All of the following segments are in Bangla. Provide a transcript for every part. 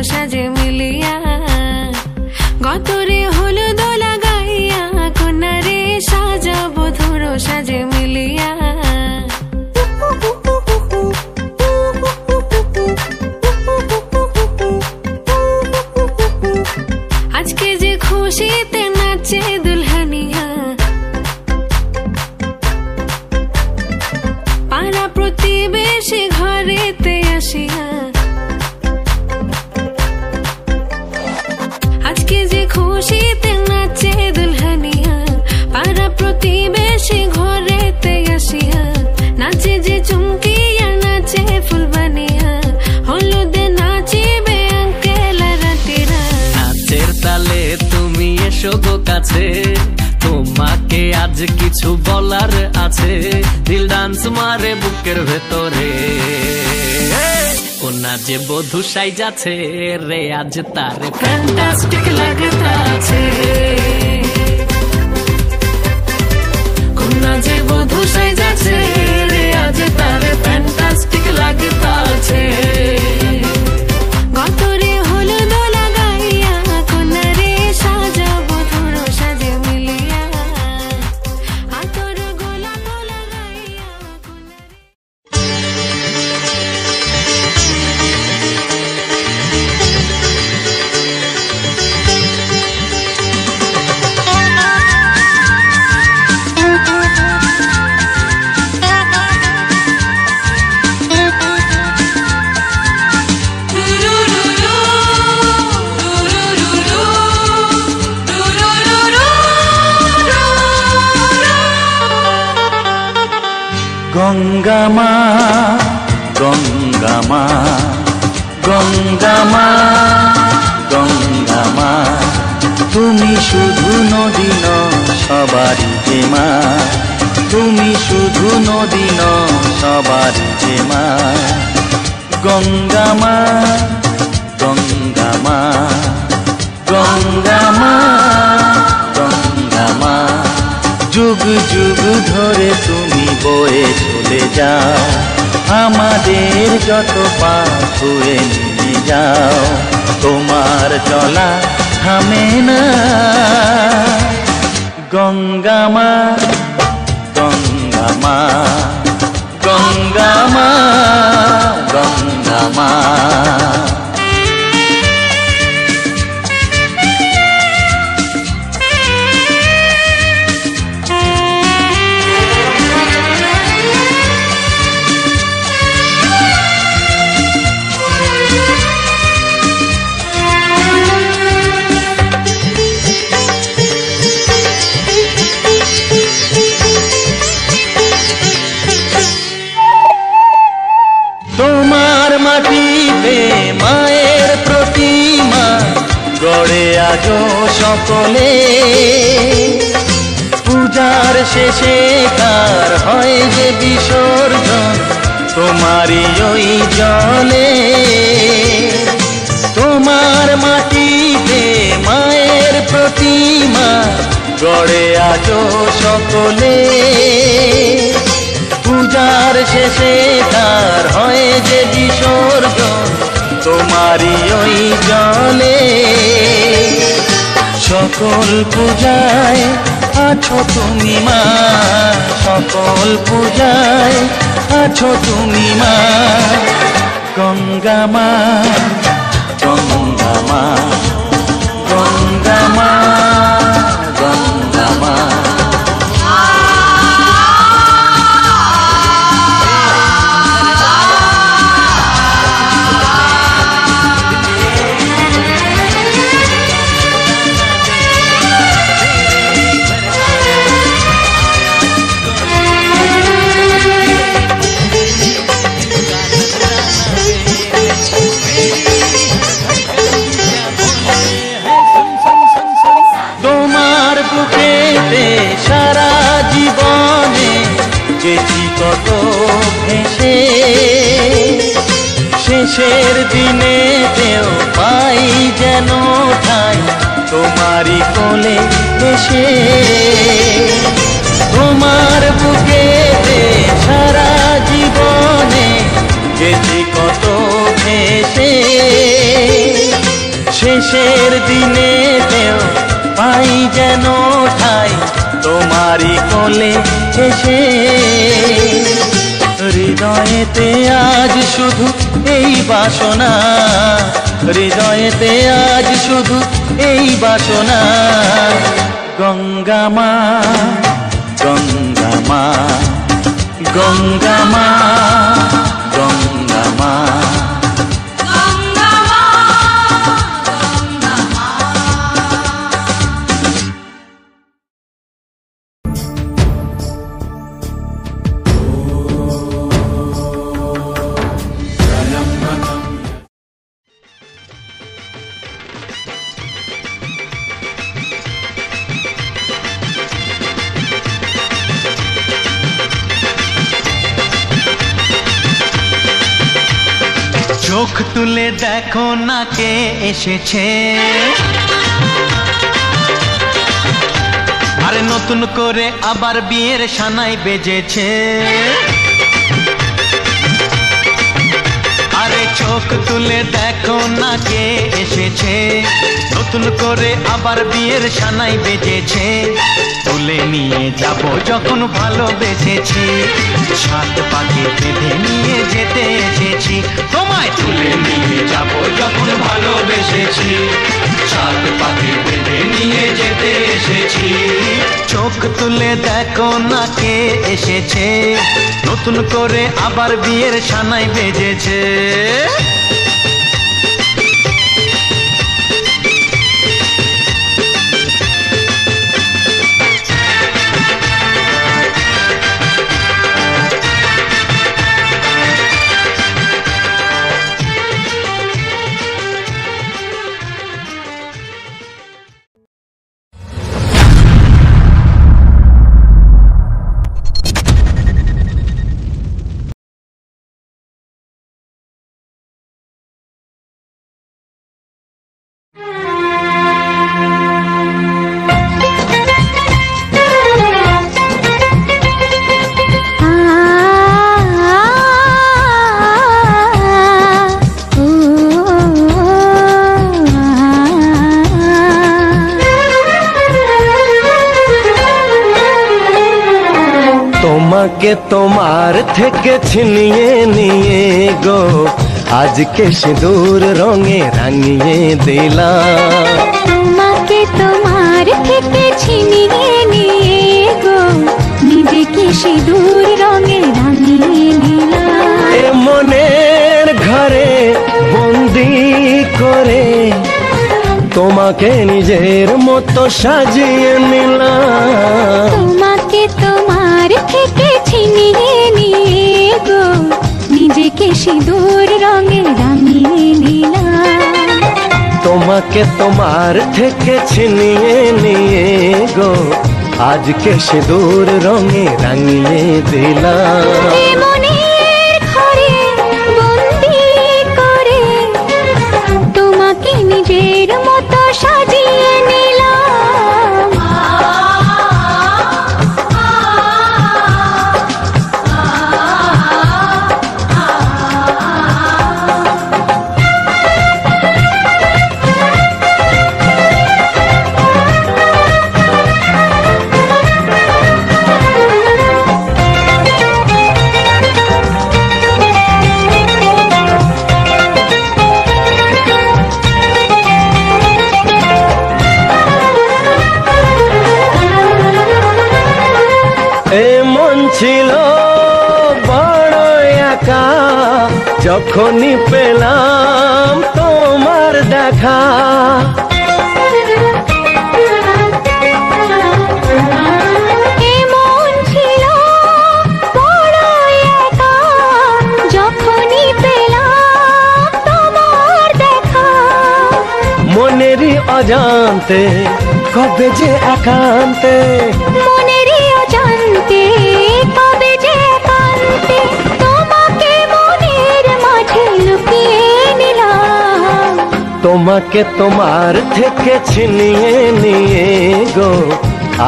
সাজে মিলিয়া গতরে হলুদ লাগাইয়া কন্যারে সাজাবো ধুর সাজে মিলিয়া আজকে যে খুশিতে নাচে দুলহানিয়া পাড়া প্রতিবেশী ঘরেতে আসিয়া আজকে যে খুশিতে নাচে দুলহানিয়া পাড়া প্রতিবেশী ঘরেতে আসিয়া নাচে যে চুমকিয়া নাচে ফুলবানিয়া হলুদে নাচিবে আঙ্কেল রাতিরা নাচের তালে তুমি এসো গো কাছে তোমাকে আজ কিছু বলার আছে দিল ডান্স মারে বুকের ভেতরে কোনা যে বধূ সাইজাছে রে আজ তারে ফ্যান্টাস্টিক লাগতাছে কোনা যে বধূ সাইজাছে রে আজ তারে ফ্যান্টাস্টিক লাগতাছে গতরে হলুদ লাগাইয়া কন্যারে সাজাবো ধুর সাজে মিলিয়া আতর গোলাপ লাগাইয়া গঙ্গা মা গঙ্গা মা গঙ্গা মা গঙ্গা মা তুমি শুধু নদী ন সবারই যে মা তুমি শুধু নদী ন সবারই যে মা গঙ্গা মা গঙ্গা মা গঙ্গা মা গঙ্গা মা যুগ যুগ ধরে তুমি বয়ে চলে যাও আমাদের যত পাপ ধুয়ে নিয়ে যাও তোমার চলা থামে না গঙ্গা মা গঙ্গা মা গঙ্গা মা গঙ্গা মা তোমার মাটিতে মায়ের প্রতিমা গড়ে আজো সকলে পূজার শেষে কার হয় যে বিসর্জন তোমারই ওই জলে তোমার মাটিতে মায়ের প্রতিমা গড়ে আজো সকলে পূজার শেষে তার হয় যে বিসর্জন তোমারই ওই জলে সকল পূজায় আছো তুমি মা সকল পূজায় আছো তুমি মা গঙ্গা মা গঙ্গা মা গঙ্গা মা গঙ্গা মা সারা জীবনে গেছি কত ভেসে শেষের দিনে তেও পাই যেন ঠাই তোমারই কোলে এসে তোমার বুকেতে সারা জীবনে গেছি কত ভেসে শেষের দিনেতেও পাই যেন ঠাই তোমারই কোলে এসে। হৃদয়েতে আজ শুধু এই বাসনা, হৃদয়েতে আজ শুধু এই বাসনা। গঙ্গা মা, গঙ্গা মা, গঙ্গা মা, গঙ্গা মা। চোখ তুলে দেখো না কে এসেছে, আরে নতুন করে আবার বিয়ের সানাই বেজেছে। আরে চোখ তুলে দেখো না কে এসেছে, নতুন করে আবার বিয়ের সানাই বেজেছে। তুলে নিয়ে যাব যখন ভালোবেসেছি, সাত পাকে বেঁধে নিয়ে যেতে এসেছি। তোমায় তুলে নিয়ে যাব যখন ভালোবেসেছি, সাত পাকে বেঁধে নিয়ে যেতে এসেছি। চোখ তুলে দেখো না কে এসেছে, নতুন করে আবার বিয়ের সানাই বেজেছে। তোমাকে তোমার থেকে ছিনিয়ে নিয়ে গো, আজকে সিঁদুর রঙে রাঙিয়ে দিলাম। তোমাকে তোমার থেকে ছিনিয়ে নিয়ে গো, নিজেকে সিঁদুর রঙে রাঙিয়ে দিলাম। এ মনের ঘরে বন্দি করে তোমাকে নিজের মতো সাজিয়ে নিলাম। তোমাকে তোমার থেকে ছিনিয়ে নিয়ে গো, নিজেকে সিঁদুর রঙে রাঙিয়ে দিলাম। তোমাকে তোমার থেকে ছিনিয়ে নিয়ে গো, আজকে সিঁদুর রঙে রাঙিয়ে দিলাম। এ মনের ঘরে বন্দি করে তোমাকে নিজের মতো সাজিয়ে নিলাম। ছিল বড় একা, যখনই পেলাম তোমার দেখা। এমন ছিল বড় একা, যখনই পেলাম তোমার দেখা। মনেরই অজান্তে কবে যে একান্তে, মনেরই অজান্তে কবে যে একান্তে, তোমাকে মনের মাঝে লুকিয়ে নিলাম। তোমাকে তোমার থেকে ছিনিয়ে নিয়ে গো,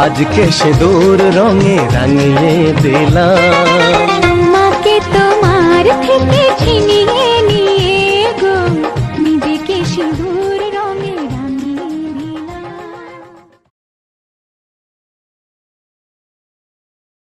আজকে সিঁদুর রঙে রাঙিয়ে দিলাম। তোমাকে তোমার থেকে ছিনিয়ে